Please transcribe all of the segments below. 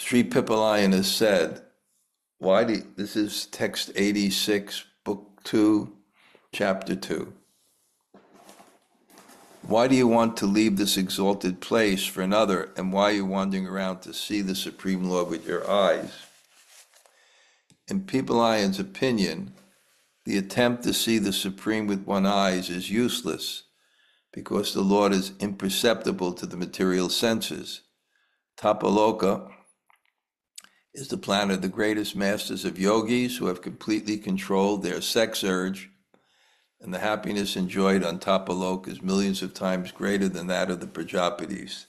Śrī Pippalāyana said, this is text 86, book 2, chapter 2. Why do you want to leave this exalted place for another, and why are you wandering around to see the Supreme Lord with your eyes? In Pippalāyana's opinion, the attempt to see the Supreme with one's eyes is useless because the Lord is imperceptible to the material senses. Tapaloka is the planet of the greatest masters of yogis who have completely controlled their sex urge, and the happiness enjoyed on Tapaloka is millions of times greater than that of the Prajapatis.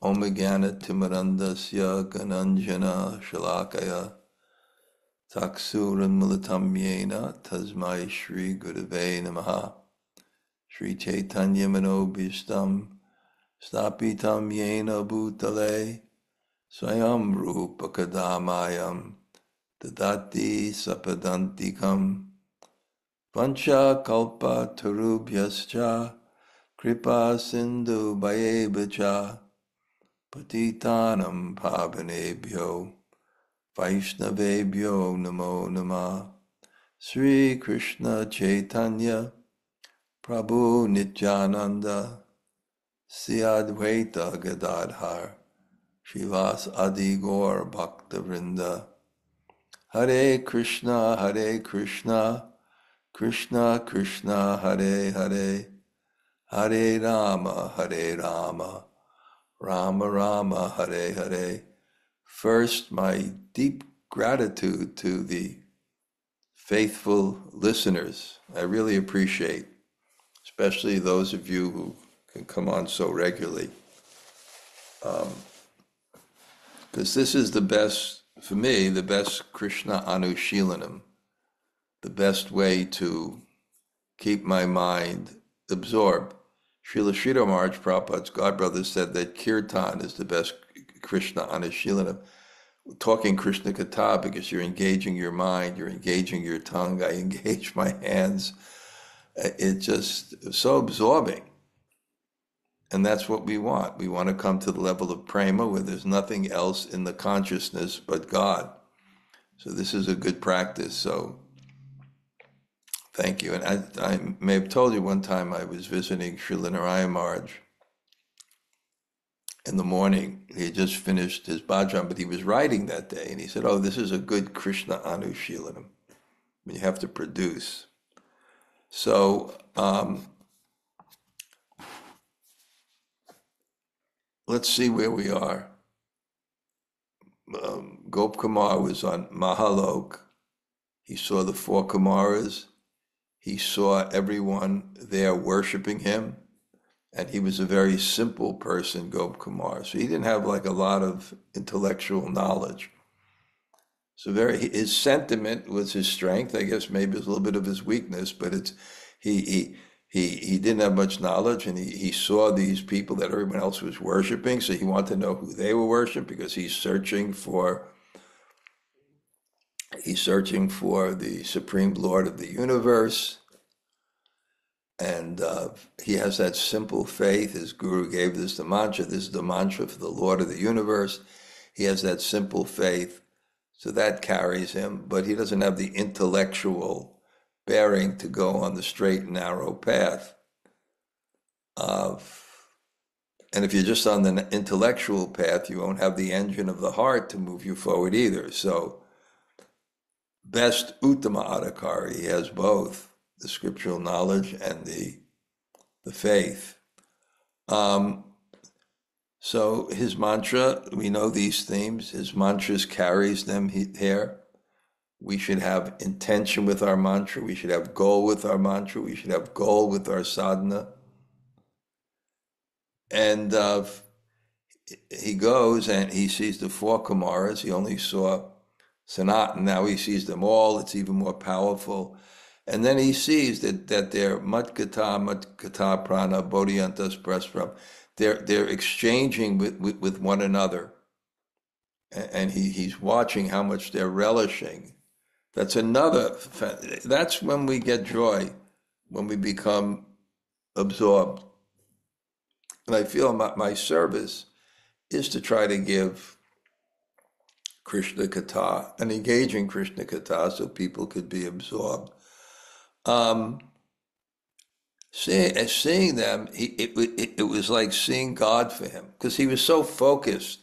Om Jnana Timirandasya Gananjana Shalakaya Taksuran Militam Yena Tasmai Shri Gurave Namaha Shri Chaitanya Manobhishtam Snapitam Yena Bhutale Swayam Rupa Kadamayam Dadati Sapadantikam Pancha Kalpa Tarubhyascha Kripa Sindhu Bhayevacha Patitanam Pavanebhyo Vaishnavebhyo Namo Namah. Sri Krishna Chaitanya Prabhu Nityananda Sri Advaita Gadadhar Shivas Adi Gaur Bhakta Vrinda. Hare Krishna, Krishna Krishna, Hare Hare, Hare Rama, Rama Rama, Hare Hare. First, my deep gratitude to the faithful listeners. I really appreciate, especially those of you who can come on so regularly. Because this is the best, for me, the best Krishna Anushilanam, the best way to keep my mind absorbed. Srila Sridhar Maharaj Prabhupada's godbrother said that kirtan is the best Krishna Anushilanam. Talking Krishna-katha because you're engaging your mind, you're engaging your tongue, I engage my hands. It's just so absorbing. And that's what we want. We want to come to the level of prema where there's nothing else in the consciousness but God. So this is a good practice. So thank you. And I may have told you one time I was visiting Srila Narayana Maharaj in the morning. He had just finished his bhajan, but he was writing that day. And he said, oh, this is a good Krishna Anushilanam. You have to produce. So, let's see where we are. Gop Kumar was on Mahalok. He saw the 4 Kumaras. He saw everyone there worshiping him. And he was a very simple person, Gop Kumar. So he didn't have like a lot of intellectual knowledge. So his sentiment was his strength. I guess maybe it was a little bit of his weakness, but he didn't have much knowledge, and he saw these people that everyone else was worshiping, so he wanted to know who they were worshiping because he's searching for the Supreme Lord of the universe. And he has that simple faith. His guru gave this the mantra. This is the mantra for the Lord of the universe. He has that simple faith, so that carries him, but he doesn't have the intellectual bearing to go on the straight and narrow path. And if you're just on the intellectual path, you won't have the engine of the heart to move you forward either. So best Uttama Adhikari, he has both, the scriptural knowledge and the faith. So his mantra, we know these themes, his mantras carries them here. We should have intention with our mantra. We should have goal with our mantra. We should have goal with our sadhana. And he goes and he sees the 4 Kumaras. He only saw Sanatan. Now he sees them all. It's even more powerful. And then he sees that they're mat-kata prana bodhiyantas parasparam. They're exchanging with one another. And he's watching how much they're relishing. That's when we get joy, when we become absorbed. And I feel my service is to try to give Krishna-katha and engaging Krishna-katha so people could be absorbed. Seeing them, it was like seeing God for him, because he was so focused.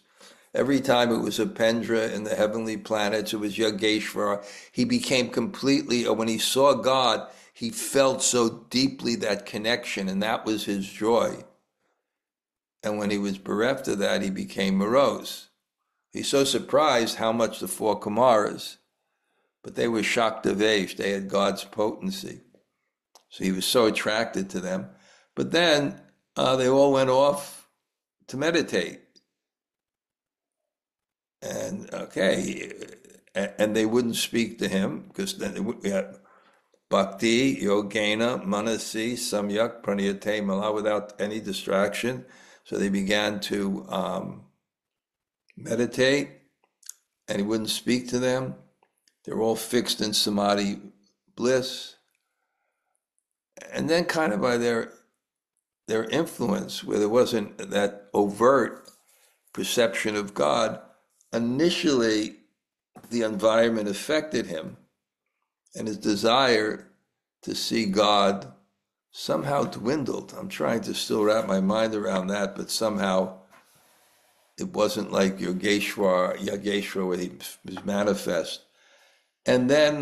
Every time it was Apendra in the heavenly planets, it was Yogeshvara. He became completely, or when he saw God, he felt so deeply that connection, and that was his joy. And when he was bereft of that, he became morose. He's so surprised how much the four Kumaras, but they were Shaktavesh, they had God's potency. So he was so attracted to them. But then they all went off to meditate. And and they wouldn't speak to him, because then we had bhakti, yogena, manasi, samyak, pranayate, mala, without any distraction. So they began to meditate, and he wouldn't speak to them. They were all fixed in samadhi bliss. And then kind of by their influence, where there wasn't that overt perception of God, initially the environment affected him, and his desire to see God somehow dwindled. I'm trying to still wrap my mind around that, but somehow it wasn't like Yogeshwara, where he was manifest. And then,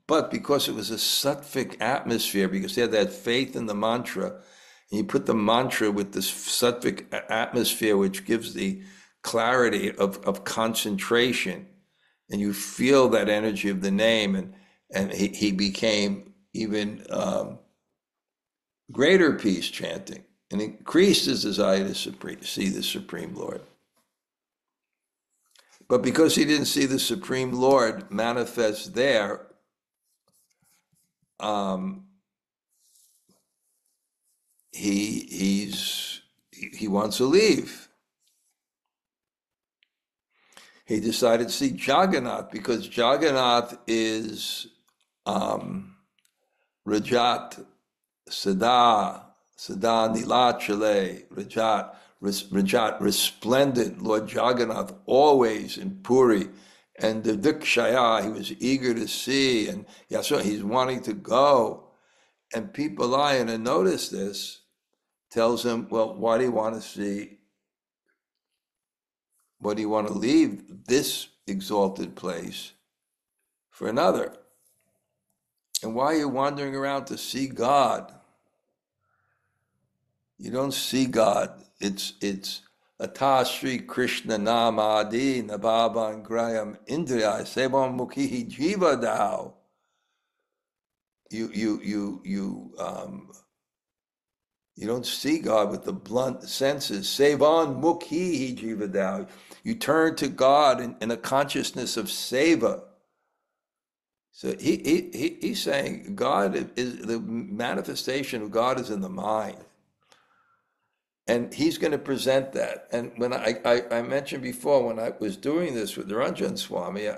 but because it was a sattvic atmosphere, because he had that faith in the mantra, and you put the mantra with this sattvic atmosphere, which gives the clarity of concentration, and you feel that energy of the name, and he became even greater peace chanting, and increased his desire to see the Supreme Lord. But because he didn't see the Supreme Lord manifest there, he wants to leave. He decided to see Jagannath, because Jagannath is Rajat, Sada Nilachale, Rajat, resplendent Lord Jagannath, always in Puri, and the Dikshaya, he was eager to see, and he's wanting to go. And Pippalāyana noticed this, tells him, well, why do you want to see, why do you want to leave this exalted place for another? And why are you wandering around to see God? You don't see God. It's Ata Śrī Krishna Namadi Nabhavan Grayam Indriya Sevam Mukhihi Jiva Dao. You don't see God with the blunt senses. Sevan Mukhihi Jiva Dao. You turn to God in a consciousness of seva. So he's saying God is the manifestation of God is in the mind. And he's going to present that. And when I mentioned before, when I was doing this with Dhanurdhara Swami,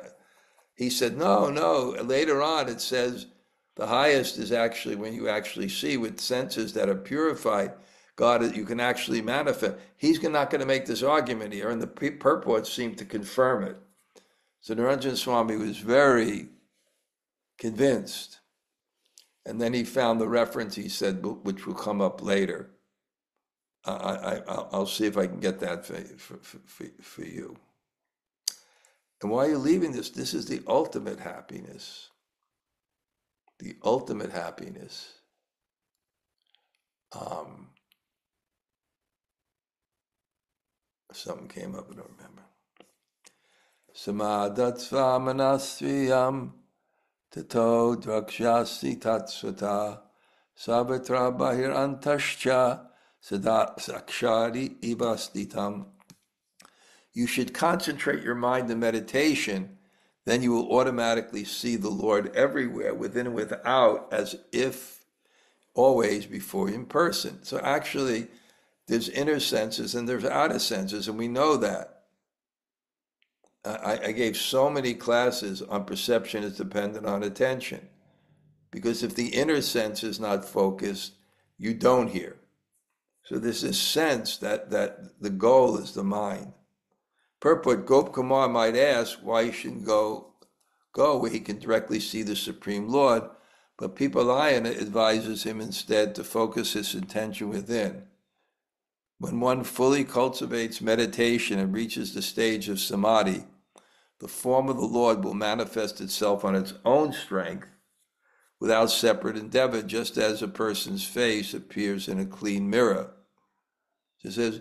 he said, no, later on it says the highest is actually when you actually see with senses that are purified, God, you can actually manifest. He's not going to make this argument here, and the purports seem to confirm it. So Dhanurdhara Swami was very convinced. And then he found the reference, he said, which will come up later. I'll see if I can get that for you. And why are you leaving this? This is the ultimate happiness. The ultimate happiness. Something came up, I don't remember. Samadhatsva manasviyam tato dṛgbhyāṁ tatsvata sabhatra bahir antascha sada sakshari ivastitam. You should concentrate your mind in meditation, then you will automatically see the Lord everywhere, within and without, as if always before you in person. So actually, there's inner senses and there's outer senses, and we know that. I gave so many classes on perception is dependent on attention, because if the inner sense is not focused, you don't hear. So there's this sense that the goal is the mind. Purport, Gop Kumar might ask why he shouldn't go where he can directly see the Supreme Lord, but Pippalāyana advises him instead to focus his attention within. When one fully cultivates meditation and reaches the stage of samadhi, the form of the Lord will manifest itself on its own strength without separate endeavor, just as a person's face appears in a clean mirror. She says,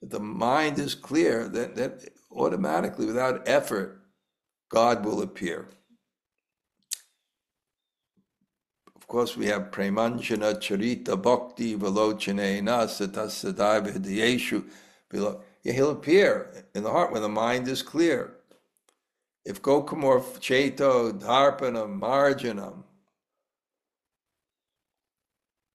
if the mind is clear, then automatically, without effort, God will appear. Of course, we have premanjana charita bhakti velochanena satasadaiva hidayeshu. He'll appear in the heart when the mind is clear. If Gokamor cheto dharpanam marjanam,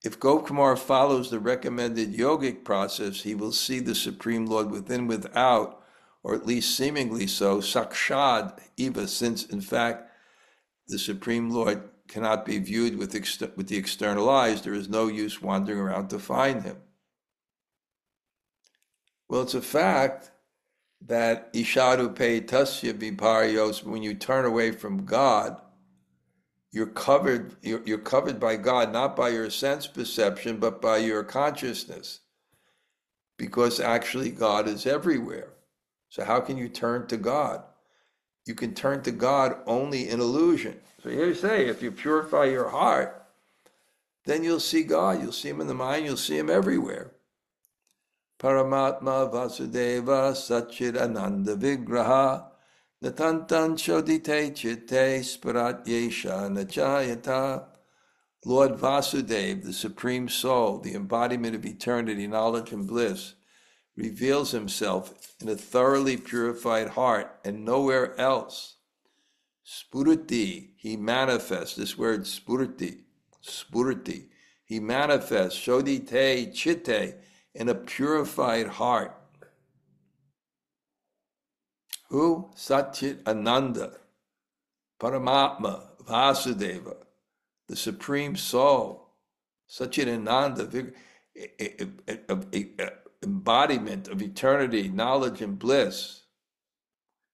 if Gopkumar follows the recommended yogic process, he will see the Supreme Lord within, without, or at least seemingly so, sakshad eva, since in fact the Supreme Lord cannot be viewed with the external eyes. There is no use wandering around to find him. Well, it's a fact that ishadu pe tasya viparyos, when you turn away from God, you're covered by God, not by your sense perception, but by your consciousness, because actually God is everywhere. So how can you turn to God? You can turn to God only in illusion. So here you say, if you purify your heart, then you'll see God. You'll see him in the mind. You'll see him everywhere. Paramatma vasudeva satchit ananda vigraha natantan shodite chitte sparat yesha nachayata. Lord Vasudeva, the Supreme Soul, the embodiment of eternity, knowledge, and bliss, reveals himself in a thoroughly purified heart and nowhere else. Spurati, he manifests, this word spurati, he manifests, shodite chitte, in a purified heart. Who? Satchit Ananda, Paramatma, Vasudeva, the Supreme Soul, Satchit Ananda, embodiment of eternity, knowledge, and bliss.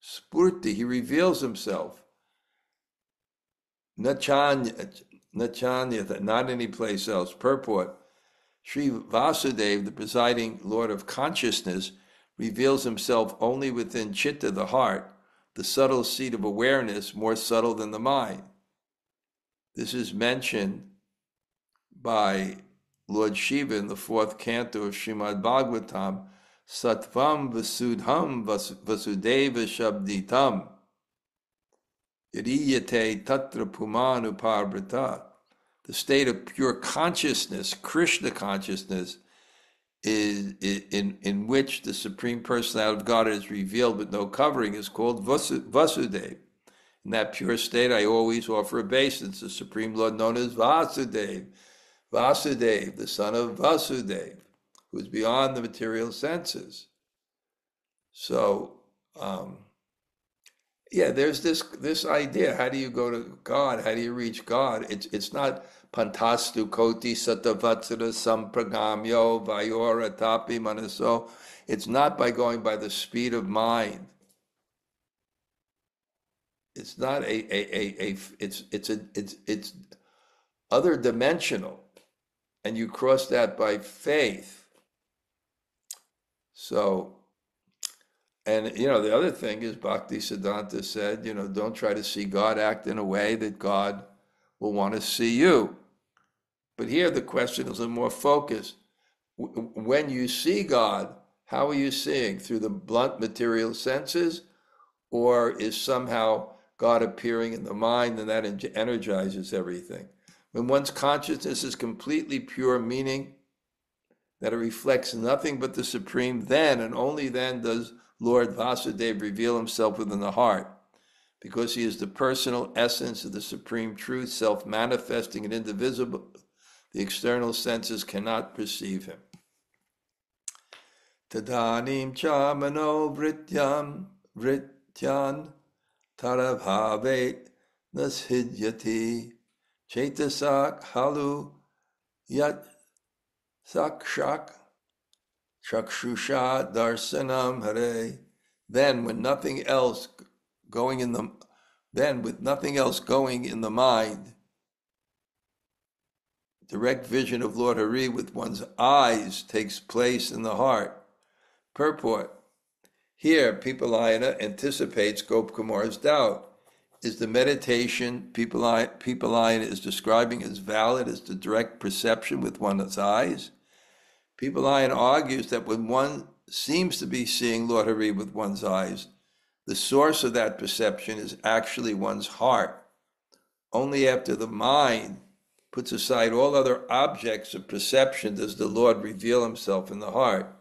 Spurti, he reveals himself. Nachanyata, not any place else. Purport, Sri Vasudeva, the presiding Lord of consciousness, reveals himself only within chitta, the heart, the subtle seat of awareness, more subtle than the mind. This is mentioned by Lord Shiva in the 4th canto of Bṛhad-bhāgavatāmṛta, Sattvam Vasudham Vasudeva Shabditam Yadiyate Tatra Pumanu Parbrata. The state of pure consciousness, Krishna consciousness, is in which the Supreme Personality of God is revealed with no covering, is called Vasudeva. In that pure state, I always offer obeisance to the Supreme Lord known as Vasudeva. Vasudeva, the son of Vasudeva, who is beyond the material senses. So, there's this idea. How do you go to God? How do you reach God? It's not pantastu koti satavatsara sampragamyo vayora tapi manaso. It's not by going by the speed of mind. It's not it's other dimensional, and you cross that by faith. So, and the other thing is Bhakti Siddhanta said, don't try to see God act in a way that God will want to see you. But here the question is a little more focused. When you see God, how are you seeing? Through the blunt material senses, or is somehow God appearing in the mind and that energizes everything? When one's consciousness is completely pure, meaning that it reflects nothing but the Supreme, then and only then does Lord Vasudeva reveal himself within the heart, because he is the personal essence of the Supreme Truth, self-manifesting and indivisible. The external senses cannot perceive him. Tadanim cha mano vrityan tarabhavet nashidyati chetasak halu yat sakshak chakshusha darsanam hare Then with nothing else going in the mind, direct vision of Lord Hari with one's eyes takes place in the heart. Purport. Here, Pippalāyana anticipates Gopkumar's doubt. Is the meditation Pippalāyana is describing as valid as the direct perception with one's eyes? Pippalāyana argues that when one seems to be seeing Lord Hari with one's eyes, the source of that perception is actually one's heart. Only after the mind puts aside all other objects of perception does the Lord reveal himself in the heart.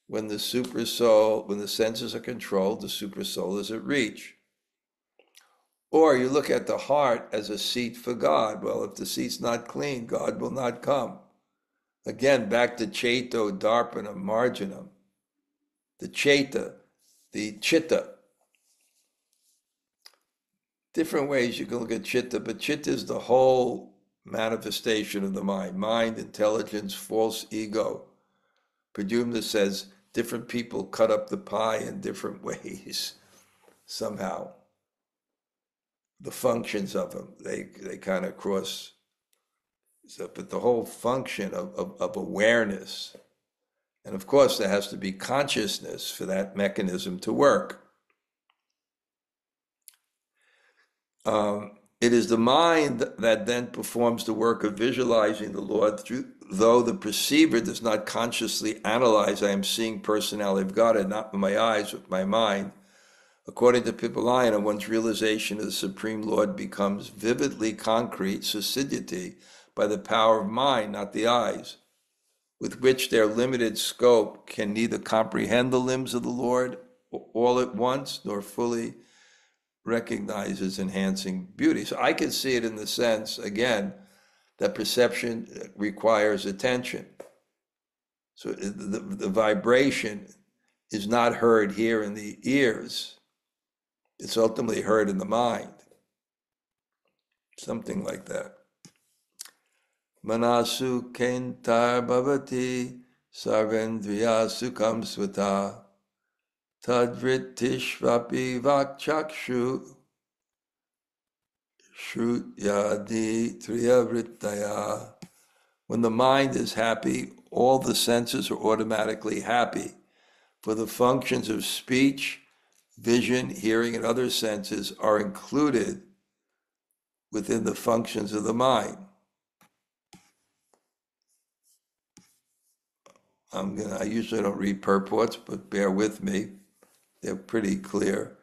When the senses are controlled, the super soul is at reach. Or you look at the heart as a seat for God. Well, if the seat's not clean, God will not come. Again, back to Cheto, Darpanam, Marjanam. The Cheta, the Chitta. Different ways you can look at Chitta, but Chitta is the whole manifestation of the mind. Mind, intelligence, false ego. Pradyumna says different people cut up the pie in different ways, somehow. The functions of them, they kind of cross. So, but the whole function of awareness, and of course there has to be consciousness for that mechanism to work. It is the mind that then performs the work of visualizing the Lord, though the perceiver does not consciously analyze, I am seeing personality of God, and not with my eyes, with my mind. According to Pippalāyana, one's realization of the Supreme Lord becomes vividly concrete, susiddhiti, by the power of mind, not the eyes, with which their limited scope can neither comprehend the limbs of the Lord all at once, nor fully recognize his enhancing beauty. So I can see it in the sense, again, that perception requires attention. So the vibration is not heard here in the ears. It's ultimately heard in the mind. Something like that. Manasu kentar bhavati sarvendriya sukham svata tadvrittishvapi vakchakshu shrutyadi triyavrittaya. When the mind is happy, all the senses are automatically happy, for the functions of speech, vision, hearing, and other senses are included within the functions of the mind. I usually don't read purports, but bear with me. They're pretty clear.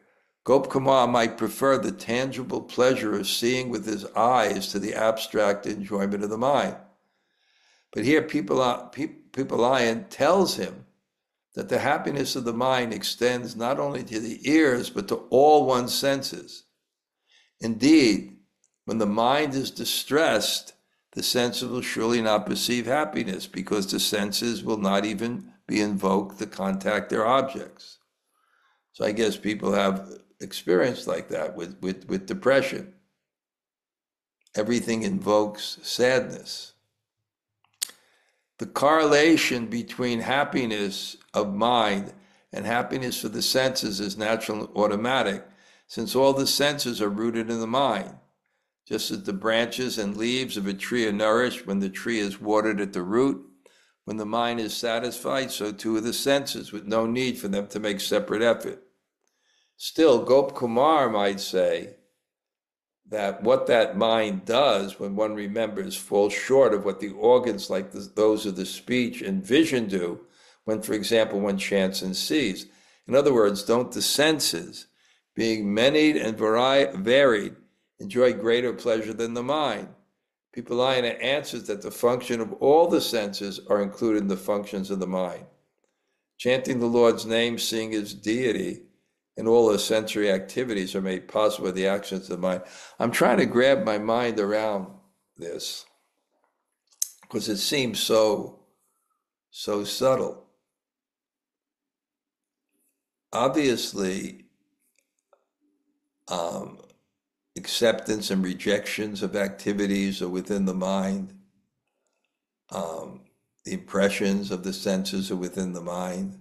Gopkumar might prefer the tangible pleasure of seeing with his eyes to the abstract enjoyment of the mind. But here Pippalāyana tells him that the happiness of the mind extends not only to the ears, but to all one's senses. Indeed, when the mind is distressed, the senses will surely not perceive happiness, because the senses will not even be invoked to contact their objects. So I guess people have experience like that with depression. Everything invokes sadness. The correlation between happiness of mind and happiness for the senses is natural and automatic, since all the senses are rooted in the mind. Just as the branches and leaves of a tree are nourished when the tree is watered at the root, when the mind is satisfied, so too are the senses, with no need for them to make separate effort. Still, Gopkumar might say that what that mind does when one remembers falls short of what the organs like those of the speech and vision do when, for example, one chants and sees. In other words, don't the senses, being many and varied, enjoy greater pleasure than the mind? Pippalāyana answers that the function of all the senses are included in the functions of the mind. Chanting the Lord's name, seeing his deity, and all the sensory activities are made possible by the actions of the mind. I'm trying to grab my mind around this because it seems so subtle. Obviously, acceptance and rejections of activities are within the mind. The impressions of the senses are within the mind.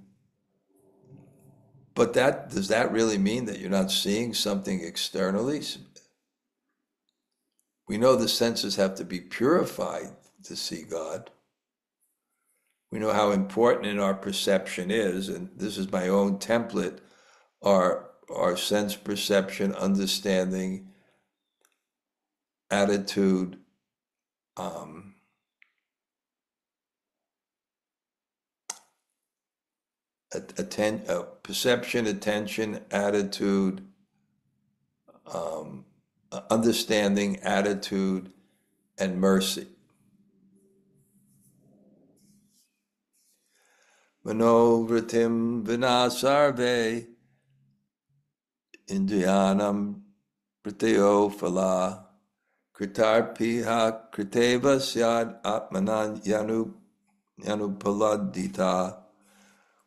But does that really mean that you're not seeing something externally? We know the senses have to be purified to see God. We know how important in our perception is, and this is my own template, our sense perception, understanding, attitude, perception, attention, attitude, understanding, attitude, and mercy. Manovritim vinasarve indriyanam pratyo phala kritarpiha kriteva syad atmanan yanupaladita.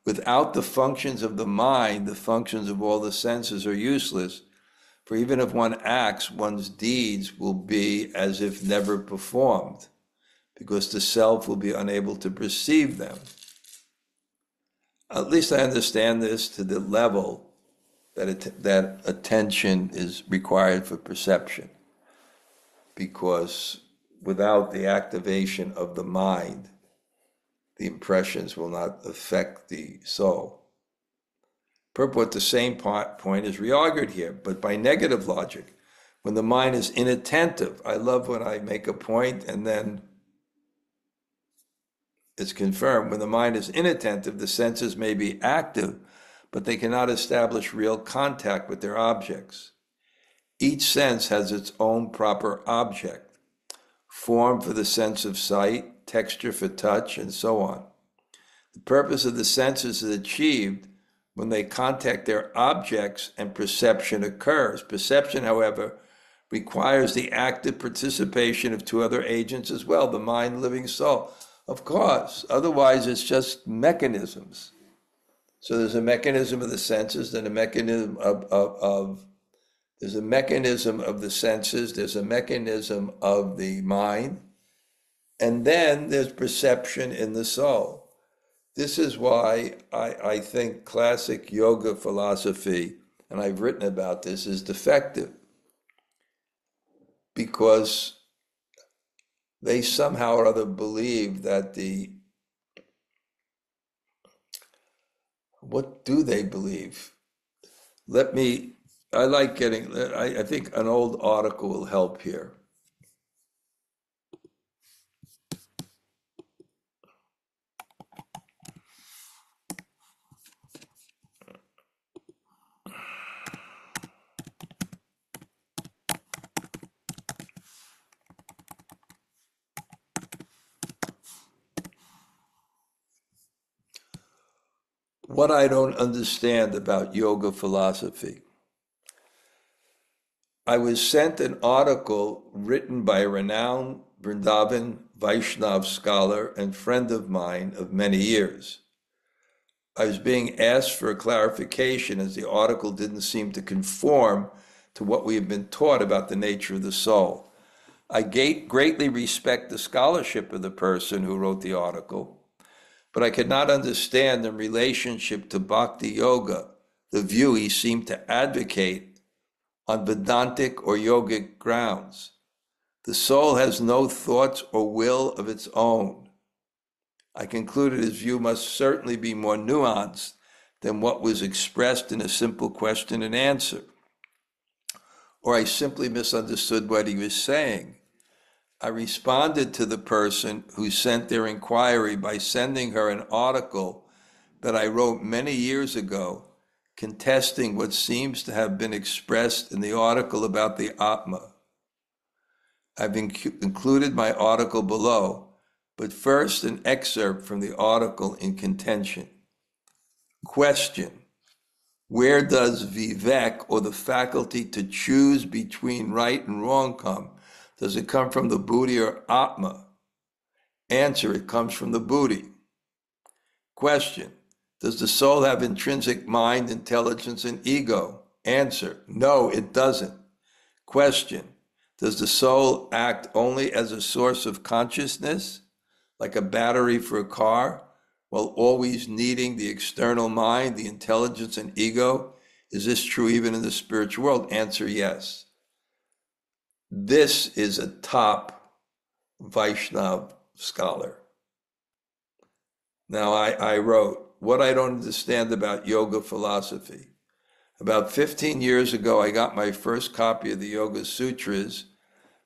Without the functions of the mind, the functions of all the senses are useless. For even if one acts, one's deeds will be as if never performed, because the self will be unable to perceive them. At least I understand this to the level that attention is required for perception, because without the activation of the mind, the impressions will not affect the soul. Purport, the same point is re-argued here, but by negative logic. When the mind is inattentive, I love when I make a point and then it's confirmed. When the mind is inattentive, the senses may be active, but they cannot establish real contact with their objects. Each sense has its own proper object, form for the sense of sight, texture for touch, and so on. The purpose of the senses is achieved when they contact their objects and perception occurs. Perception, however, requires the active participation of two other agents as well, the mind, living soul. Of course, otherwise it's just mechanisms. So there's a mechanism of the senses, then a mechanism there's a mechanism of the senses, there's a mechanism of the mind, and then there's perception in the soul. This is why I think classic yoga philosophy, and I've written about this, is defective. Because they somehow or other believe that what do they believe? I think an old article will help here. What I don't understand about yoga philosophy. I was sent an article written by a renowned Vrindavan Vaishnav scholar and friend of mine of many years. I was being asked for a clarification as the article didn't seem to conform to what we have been taught about the nature of the soul. I greatly respect the scholarship of the person who wrote the article, but I could not understand in relationship to Bhakti Yoga the view he seemed to advocate on Vedantic or yogic grounds. The soul has no thoughts or will of its own. I concluded his view must certainly be more nuanced than what was expressed in a simple question and answer. Or I simply misunderstood what he was saying. I responded to the person who sent their inquiry by sending her an article that I wrote many years ago, contesting what seems to have been expressed in the article about the Atma. I've included my article below, but first an excerpt from the article in contention. Question: where does vivek, or the faculty to choose between right and wrong, come? Does it come from the buddhi or atma? Answer: it comes from the buddhi. Question: does the soul have intrinsic mind, intelligence, and ego? Answer: no, it doesn't. Question: does the soul act only as a source of consciousness, like a battery for a car, while always needing the external mind, the intelligence and ego? Is this true even in the spiritual world? Answer, yes. This is a top Vaishnava scholar. Now, I wrote, What I Don't Understand About Yoga Philosophy. About 15 years ago, I got my first copy of the Yoga Sutras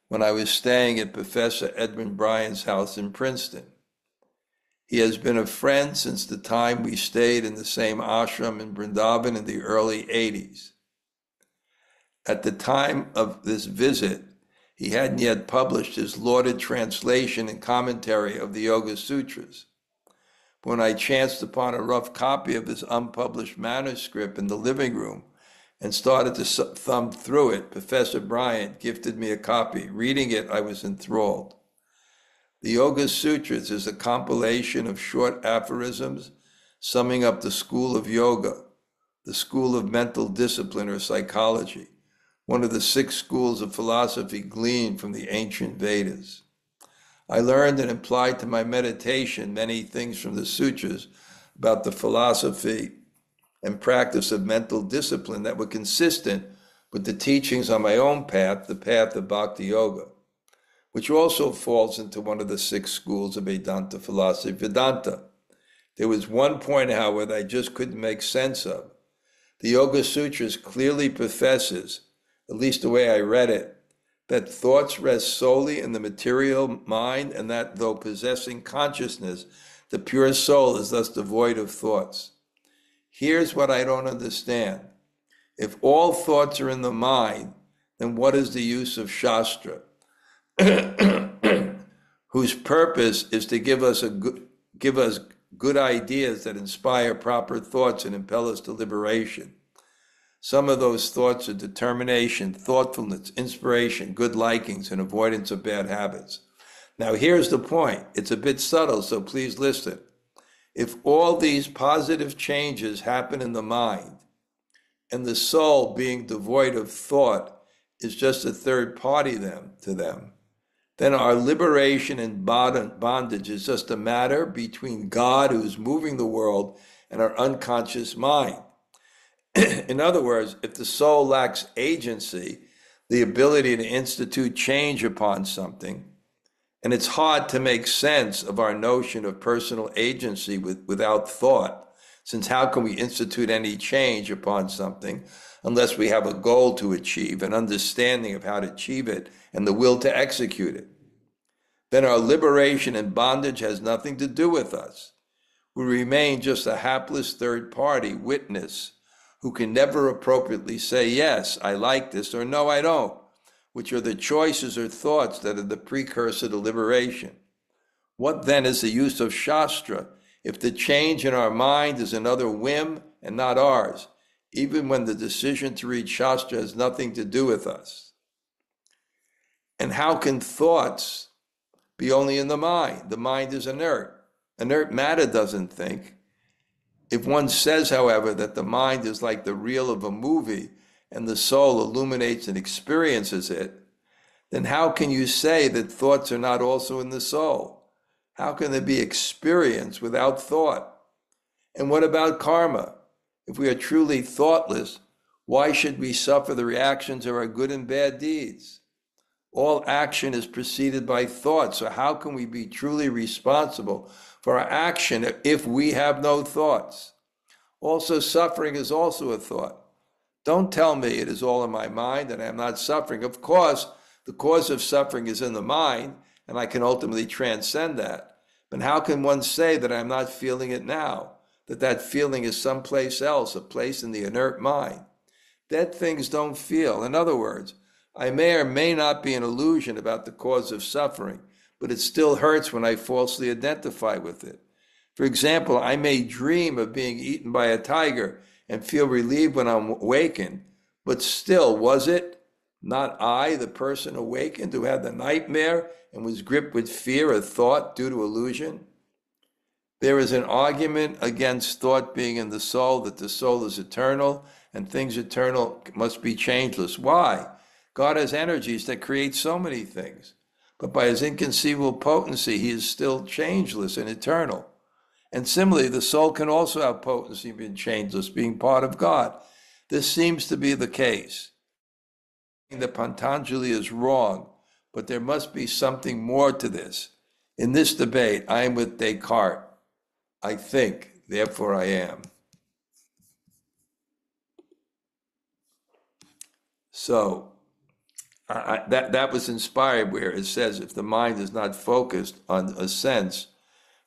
when I was staying at Professor Edmund Bryan's house in Princeton. He has been a friend since the time we stayed in the same ashram in Vrindavan in the early 80s. At the time of this visit, he hadn't yet published his lauded translation and commentary of the Yoga Sutras. When I chanced upon a rough copy of his unpublished manuscript in the living room and started to thumb through it, Professor Bryan gifted me a copy. Reading it, I was enthralled. The Yoga Sutras is a compilation of short aphorisms summing up the school of yoga, the school of mental discipline or psychology, one of the 6 schools of philosophy gleaned from the ancient Vedas. I learned and applied to my meditation many things from the sutras about the philosophy and practice of mental discipline that were consistent with the teachings on my own path, the path of Bhakti Yoga, which also falls into one of the 6 schools of Vedanta philosophy, Vedanta. There was one point, however, that I just couldn't make sense of. The Yoga Sutras clearly professes, at least the way I read it, that thoughts rest solely in the material mind, and that though possessing consciousness, the pure soul is thus devoid of thoughts. Here's what I don't understand. If all thoughts are in the mind, then what is the use of Shastra, whose purpose is to give us good ideas that inspire proper thoughts and impel us to liberation? Some of those thoughts are determination, thoughtfulness, inspiration, good likings, and avoidance of bad habits. Now, here's the point. It's a bit subtle, so please listen. If all these positive changes happen in the mind, and the soul, being devoid of thought, is just a third party to them, then our liberation and bondage is just a matter between God, who's moving the world, and our unconscious mind. In other words, if the soul lacks agency, the ability to institute change upon something, and it's hard to make sense of our notion of personal agency without thought, since how can we institute any change upon something unless we have a goal to achieve, an understanding of how to achieve it, and the will to execute it? Then our liberation and bondage has nothing to do with us. We remain just a hapless third-party witness who can never appropriately say, yes, I like this, or no, I don't, which are the choices or thoughts that are the precursor to liberation. What then is the use of Shastra if the change in our mind is another whim and not ours, even when the decision to read Shastra has nothing to do with us? And how can thoughts be only in the mind? The mind is inert. Inert matter doesn't think. If one says, however, that the mind is like the reel of a movie and the soul illuminates and experiences it, then how can you say that thoughts are not also in the soul? How can there be experience without thought? And what about karma? If we are truly thoughtless, why should we suffer the reactions of our good and bad deeds? All action is preceded by thought, so how can we be truly responsible for our action if we have no thoughts? Also, suffering is also a thought. Don't tell me it is all in my mind and I am not suffering. Of course, the cause of suffering is in the mind, and I can ultimately transcend that. But how can one say that I'm not feeling it now, that feeling is someplace else, a place in the inert mind? Dead things don't feel. In other words, I may or may not be an illusion about the cause of suffering, but it still hurts when I falsely identify with it. For example, I may dream of being eaten by a tiger and feel relieved when I'm awakened, but still, was it not I, the person awakened, who had the nightmare and was gripped with fear or thought due to illusion? There is an argument against thought being in the soul, that the soul is eternal and things eternal must be changeless. Why? God has energies that create so many things, but by his inconceivable potency, he is still changeless and eternal. And similarly, the soul can also have potency, being changeless, being part of God. This seems to be the case. That Patanjali is wrong, but there must be something more to this. In this debate, I am with Descartes. I think, therefore I am. So that was inspired where it says if the mind is not focused on a sense,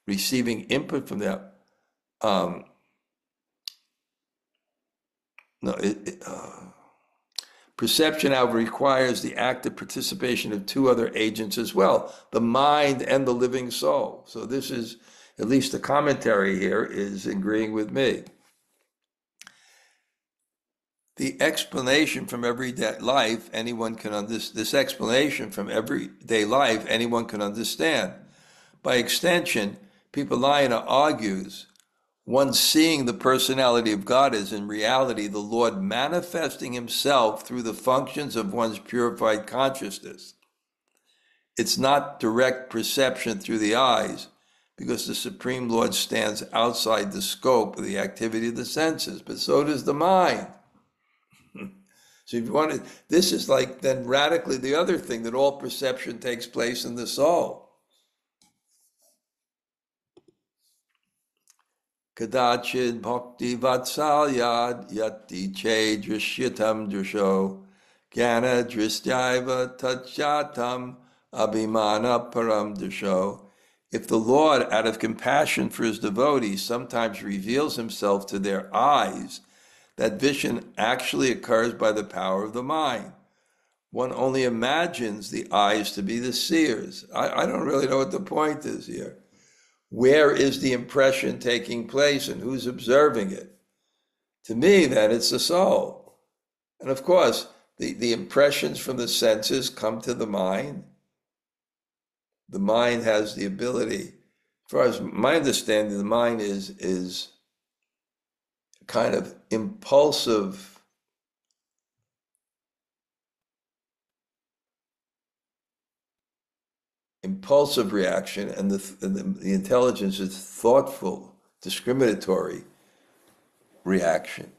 receiving input from that, perception, however, requires the active participation of two other agents as well, the mind and the living soul. So this is, at least the commentary here is agreeing with me. The explanation from everyday life, anyone can understand. This explanation from everyday life, anyone can understand. By extension, Pippalāyana argues, one seeing the personality of God is in reality the Lord manifesting himself through the functions of one's purified consciousness. It's not direct perception through the eyes, because the Supreme Lord stands outside the scope of the activity of the senses, but so does the mind. So if you want to, this is like then radically the other thing, that all perception takes place in the soul. Kadachid bhakti vatsalyad yati che drishyatam drisho jnana dristyaiva tajatam abhimana param drisho. If the Lord, out of compassion for his devotees, sometimes reveals himself to their eyes, that vision actually occurs by the power of the mind. One only imagines the eyes to be the seers. I don't really know what the point is here. Where is the impression taking place and who's observing it? To me, then, it's the soul. And of course, the impressions from the senses come to the mind. The mind has the ability, as far as my understanding, the mind is kind of impulsive reaction, and the intelligence is thoughtful, discriminatory reaction.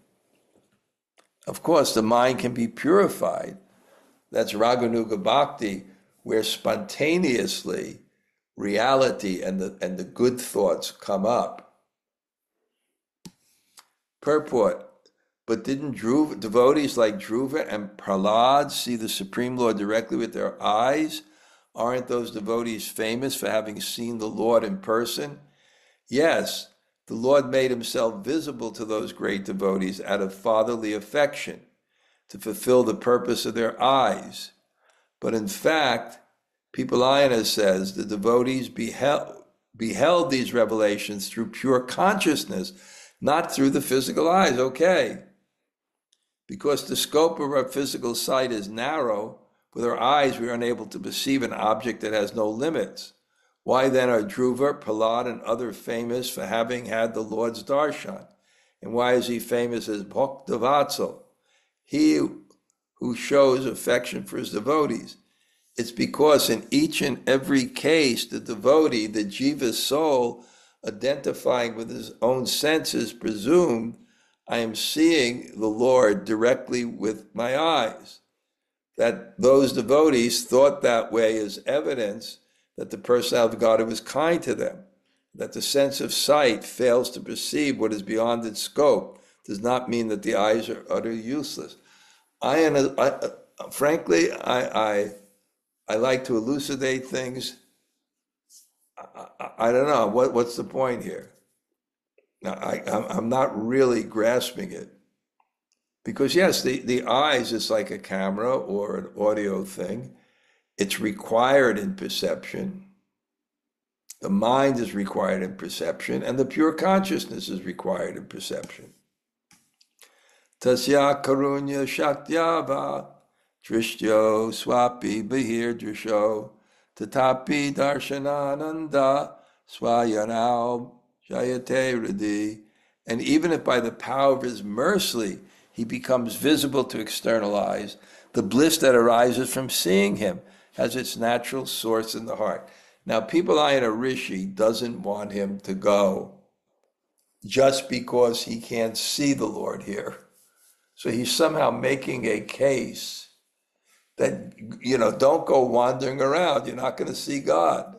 Of course, the mind can be purified. That's Raganuga Bhakti, where spontaneously reality and the good thoughts come up. Purport, but didn't devotees like Dhruva and Prahlad see the Supreme Lord directly with their eyes? Aren't those devotees famous for having seen the Lord in person? Yes, the Lord made himself visible to those great devotees out of fatherly affection to fulfill the purpose of their eyes. But in fact, Pippalāyana says the devotees beheld these revelations through pure consciousness, not through the physical eyes. Okay. Because the scope of our physical sight is narrow, with our eyes we are unable to perceive an object that has no limits. Why then are Dhruva, Prahlad, and others famous for having had the Lord's darshan? And why is he famous as Bhakta-vatsal, he who shows affection for his devotees? It's because in each and every case, the devotee, the jiva's soul, identifying with his own senses, presumed, I am seeing the Lord directly with my eyes. That those devotees thought that way is evidence that the personality of God was kind to them. That the sense of sight fails to perceive what is beyond its scope does not mean that the eyes are utterly useless. Frankly, I like to elucidate things. I don't know, what's the point here? Now, I'm not really grasping it. Because yes, the eyes is like a camera or an audio thing. It's required in perception. The mind is required in perception, and the pure consciousness is required in perception. Tasya karunya shakyava drishtyo swapi bahir drisho tatapi darshanananda swayanao jayate ridi. And even if by the power of his mercy he becomes visible to external eyes, the bliss that arises from seeing him has its natural source in the heart. Now, Pippalāyana Rishi doesn't want him to go just because he can't see the Lord here. So he's somehow making a case that, don't go wandering around. You're not going to see God.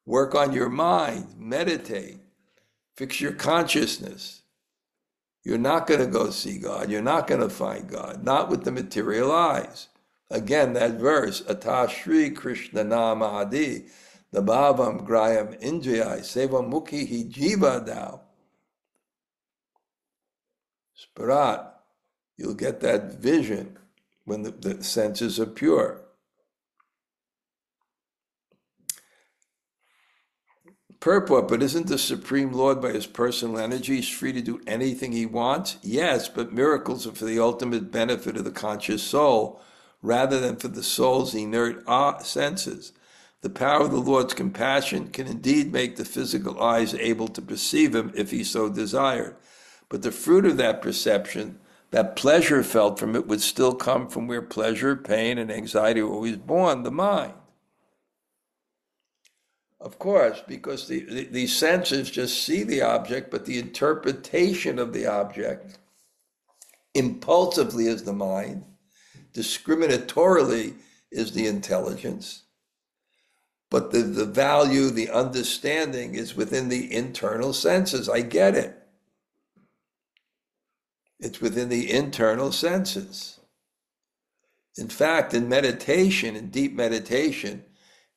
Work on your mind, meditate, fix your consciousness. You're not going to go see God. You're not going to find God, not with the material eyes. Again, that verse, Ata Shri Krishna Nama Adi, the bhavam grayam indriyai, seva mukhi hi jiva thou. Sparat, you'll get that vision when the senses are pure. Purport, but isn't the Supreme Lord by his personal energy free to do anything he wants? Yes, but miracles are for the ultimate benefit of the conscious soul, rather than for the soul's inert senses. The power of the Lord's compassion can indeed make the physical eyes able to perceive him if he so desired. But the fruit of that perception, that pleasure felt from it, would still come from where pleasure, pain, and anxiety are always born, the mind. Of course, because the senses just see the object, but the interpretation of the object impulsively is the mind, discriminatorily is the intelligence, but the value, the understanding is within the internal senses. I get it. It's within the internal senses. In fact, in meditation, in deep meditation,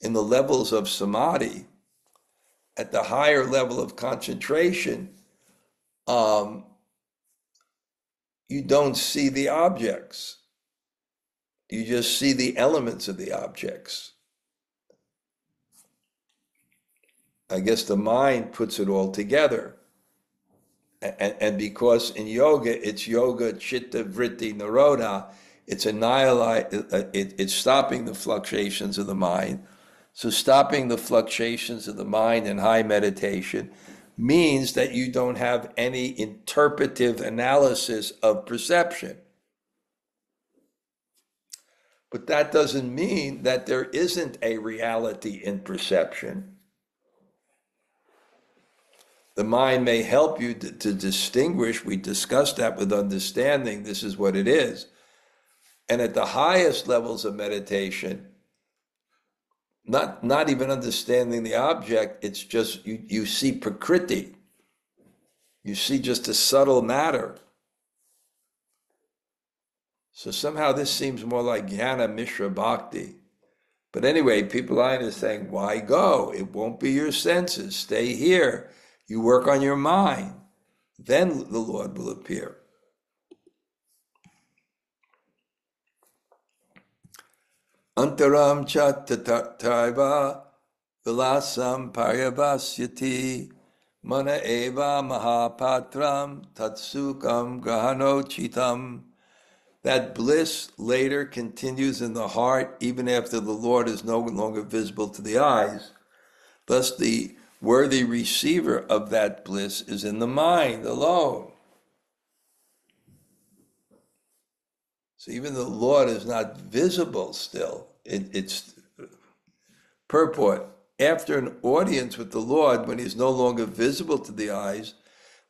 in the levels of samadhi, at the higher level of concentration, you don't see the objects. You just see the elements of the objects. I guess the mind puts it all together. And because in yoga, it's yoga, chitta, vritti, nirodha, it's it's stopping the fluctuations of the mind. So stopping the fluctuations of the mind in high meditation means that you don't have any interpretive analysis of perception. But that doesn't mean that there isn't a reality in perception. The mind may help you to distinguish. We discussed that with understanding. This is what it is. And at the highest levels of meditation, not even understanding the object, it's just you see prakriti. You see just a subtle matter. So somehow this seems more like Jnana Mishra Bhakti. But anyway, Pippalāyana is saying, why go? It won't be your senses. Stay here. You work on your mind. Then the Lord will appear. Antaram cha tathaiva vilasam paryavasyati mana eva mahapatram tatsukam grahanochitam. That bliss later continues in the heart even after the Lord is no longer visible to the eyes. Thus the worthy receiver of that bliss is in the mind alone. So even the Lord is not visible still. It's purport. After an audience with the Lord, when he's no longer visible to the eyes,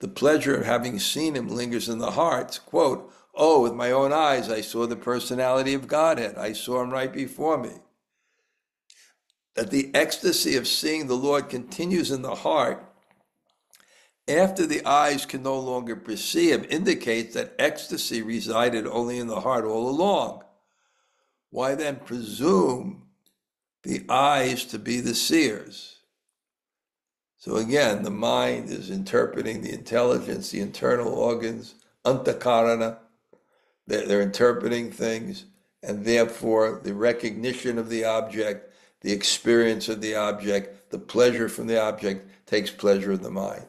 the pleasure of having seen him lingers in the heart. Quote, oh, with my own eyes, I saw the personality of Godhead. I saw him right before me. That the ecstasy of seeing the Lord continues in the heart after the eyes can no longer perceive him indicates that ecstasy resided only in the heart all along. Why then presume the eyes to be the seers? So again, the mind is interpreting the intelligence, the internal organs, antakarana. They're interpreting things, and therefore the recognition of the object, the experience of the object, the pleasure from the object takes pleasure in the mind.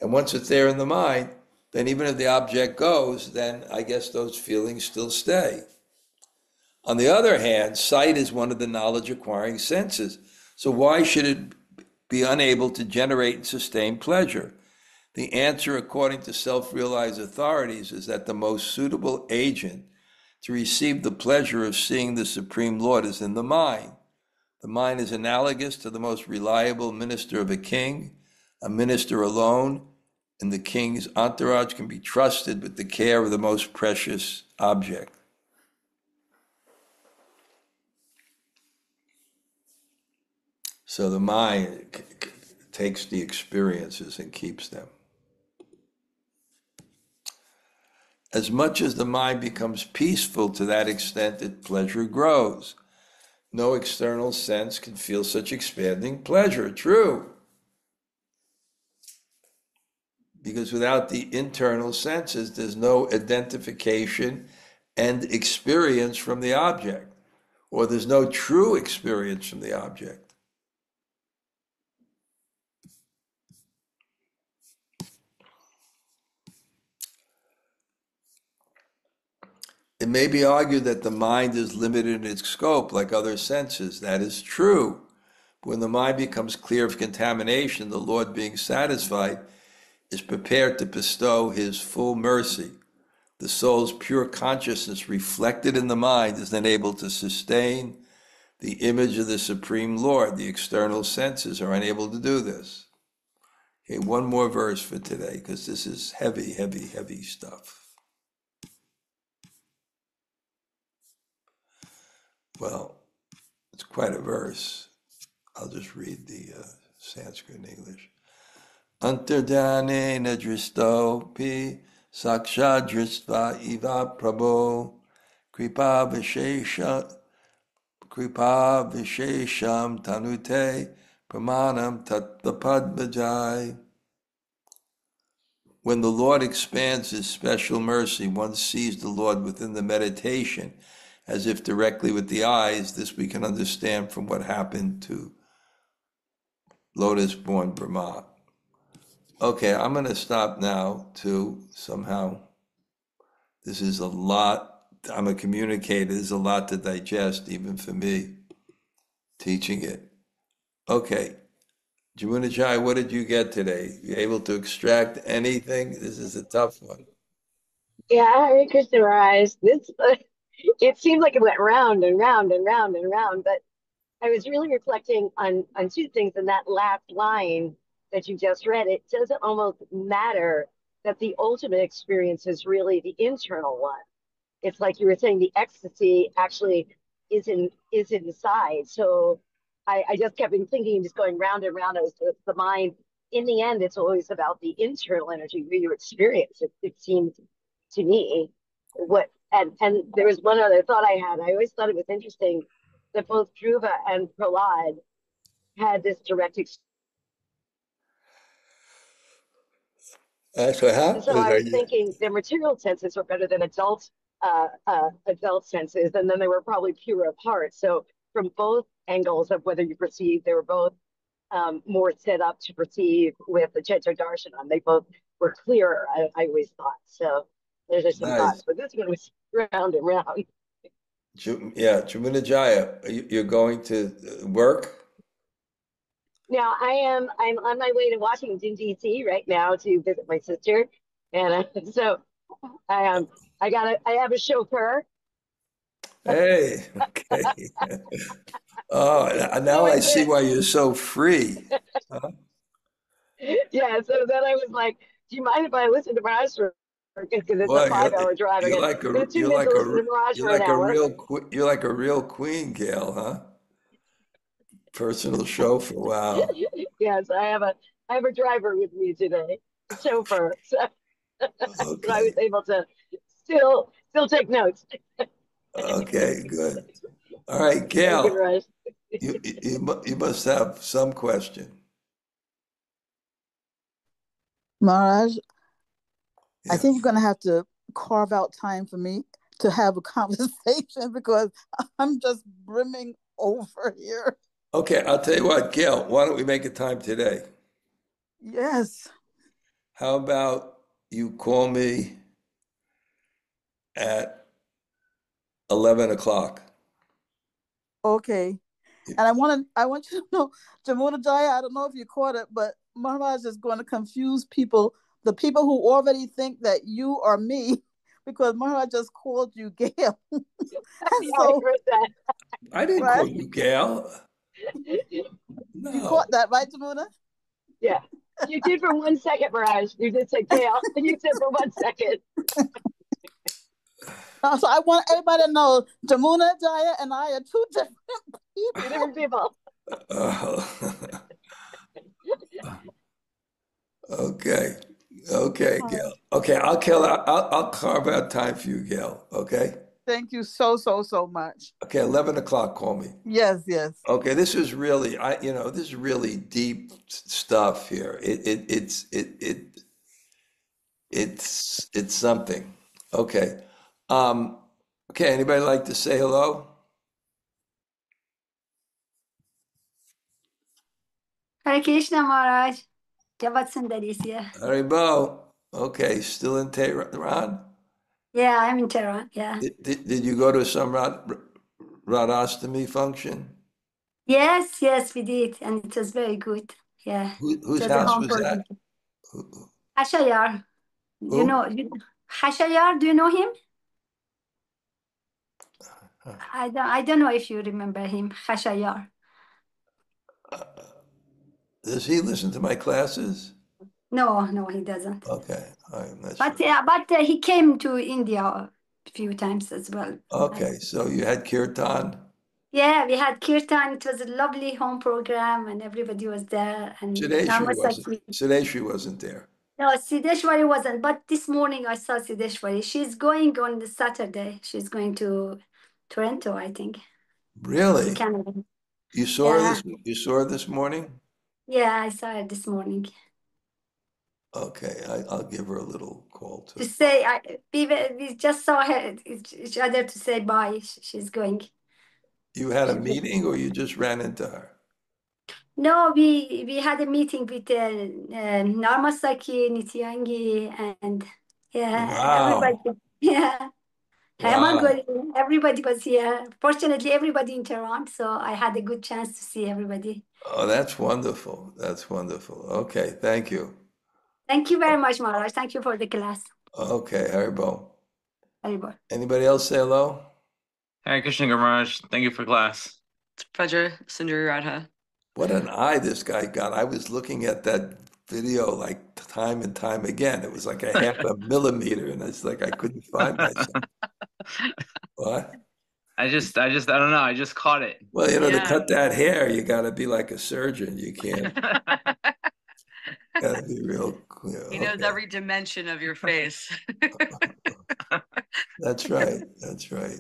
And once it's there in the mind, then even if the object goes, then I guess those feelings still stay. On the other hand, sight is one of the knowledge-acquiring senses. So why should it be unable to generate and sustain pleasure? The answer, according to self-realized authorities, is that the most suitable agent to receive the pleasure of seeing the Supreme Lord is in the mind. The mind is analogous to the most reliable minister of a king, a minister alone, and the king's entourage can be trusted with the care of the most precious object. So the mind takes the experiences and keeps them. As much as the mind becomes peaceful, to that extent that pleasure grows. No external sense can feel such expanding pleasure. True. Because without the internal senses, there's no identification and experience from the object, or there's no true experience from the object. It may be argued that the mind is limited in its scope, like other senses. That is true. But when the mind becomes clear of contamination, the Lord, being satisfied, is prepared to bestow his full mercy. The soul's pure consciousness reflected in the mind is then able to sustain the image of the Supreme Lord. The external senses are unable to do this. Okay, one more verse for today, because this is heavy, heavy, heavy stuff. Well, it's quite a verse. I'll just read the Sanskrit and English. Antardhanena draṣṭuṁ sakshat drishtvā iva prabho kripa vishesham tanute pramanam tattva. When the Lord expands his special mercy, one sees the Lord within the meditation, as if directly with the eyes. This we can understand from what happened to lotus-born Brahma. Okay, I'm going to stop now to somehow, this is a lot, I'm a communicator, there's a lot to digest, even for me, teaching it. Okay, Jamunajai, what did you get today? You able to extract anything? This is a tough one. Yeah, Hare Krishna Maharaj. This it seemed like it went round and round and round and round, but I was really reflecting on two things in that last line that you just read. It doesn't almost matter that the ultimate experience is really the internal one. It's like you were saying, the ecstasy actually is inside. So I just kept thinking, just going round and round as the mind. In the end, it's always about the internal energy where you experience it. It seemed to me what and there was one other thought I had. I always thought it was interesting that both Dhruva and Prahlad had this direct experience. That's what And so happens. I was thinking their material senses were better than adult senses, and then they were probably pure of heart. So from both angles of whether you perceive, they were both more set up to perceive with the Chaitra Darshanam. They both were clearer, I always thought. So there's just some Nice. thoughts, but this one was round and round. Yeah, Jamunajaya, you're going to work? Now I'm on my way to Washington D.C. right now to visit my sister, and so I have a chauffeur. Hey, okay. Oh, So now I see why you're so free. Huh? yeah. So then I was like, "Do you mind if I listen to Mirage for because it's a Boy, 5 hour drive? I you're got like a tune in to listen to Mirage you're for an like a hour." you're like a real queen, Gail, huh? Personal chauffeur. Wow. Yes, I have a driver with me today, a chauffeur. So, so I was Okay. able to still take notes. Okay, good. All right, Thank you, Gail, Mirage. you must have some question. Maharaj, I Yeah. think you're going to have to carve out time for me to have a conversation because I'm just brimming over here. Okay, I'll tell you what, Gail, why don't we make a time today? Yes. How about you call me at 11 o'clock? Okay. And I want you to know, Jamuna Jaya, I don't know if you caught it, but Maharaj is going to confuse people, the people who already think that you are me, because Maharaj just called you Gail. And Yeah, I so, heard that. I didn't call right? you Gail. You caught No. that, right, Jamuna? Yeah. You did for 1 second, Mirage. You just said Gail, and you said for 1 second. So I want everybody to know Jamuna Jaya and I are two different people. Two different people. Okay. Okay, Gail. Okay, I'll carve out time for you, Gail. Okay? Thank you so much. Okay, 11 o'clock, call me. Yes. Okay, this is really, this is really deep stuff here. It's something. Okay. Okay, anybody like to say hello? Hare Krishna Maharaj. Jabat Sundar is here. Haribo. Okay, still in Tehran? Yeah, I'm in Tehran. Yeah. Did you go to some Radhastami function? Yes, we did, and it was very good. Yeah. Whose It was a house home was that? program. Hashayar. Who? Hashayar, do you know him? I don't know if you remember him. Hashayar. Does he listen to my classes? No, he doesn't. Okay, I'm not But sure. he came to India a few times as well. Okay, so you had kirtan? Yeah, we had kirtan. It was a lovely home program, and everybody was there. And Sudeshri wasn't there. No, Siddheshwari wasn't. But this morning I saw Siddheshwari. She's going on the Saturday. She's going to Toronto, I think, Really? in Canada. You saw Yeah. her you saw her this morning? Yeah, I saw her this morning. Okay, I'll give her a little call To too. say, we just saw her each other to say bye. She's going. You had a meeting or you just ran into her? No, we had a meeting with Narmasaki, Nityangi, and Wow. everybody. Yeah. Wow. Everybody was here. Fortunately, everybody in Tehran, so I had a good chance to see everybody. Oh, that's wonderful. That's wonderful. Okay, thank you. Thank you very much, Maharaj. Thank you for the class. Okay, Haribo. Haribo. Anybody else say hello? Hare Krishna Maharaj. Thank you for class. It's a pleasure, Sundari Radha. What an eye this guy got. I was looking at that video like time and time again. It was like a half a millimeter, and it's like I couldn't find myself. What? I don't know. I just caught it. Well, to cut that hair, you got to be like a surgeon. You can't. Got to be real clear. He knows every dimension of your face. That's right. That's right.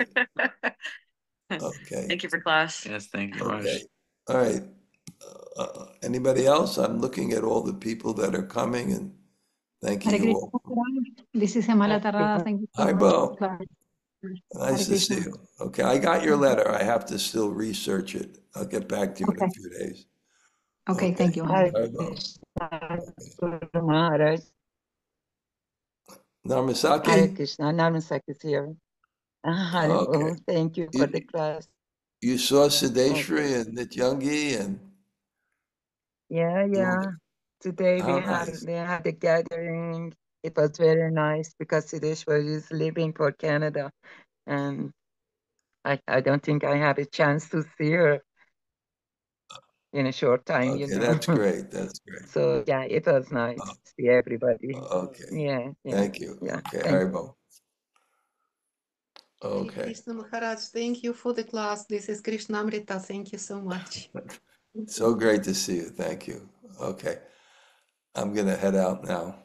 Okay. Thank you for class. Yes, thank you. Okay. All right. Anybody else? I'm looking at all the people that are coming and thank you all. This is Hemala Tarada. Thank you so Hi, much. Bo. Nice to see you. Okay, I got your letter. I have to still research it. I'll get back to you in a few days. Okay, thank you. Hi, Bo. Maharaj. Narmasaki? Hare Krishna. Narmasaki is here. Okay. Thank you for the class. You saw Siddheshwari and Nityangi and Yeah. Today nice. they had a gathering. It was very nice because Siddheshwari is leaving for Canada, and I don't think I have a chance to see her in a short time. Okay, that's great. That's great. So yeah, it was nice to see everybody. Okay. Yeah. Thank you. Yeah. Okay, Haribo. Okay. Krishna Maharaj, thank you for the class. This is Krishna-katha. Thank you so much. So great to see you. Thank you. Okay. I'm going to head out now.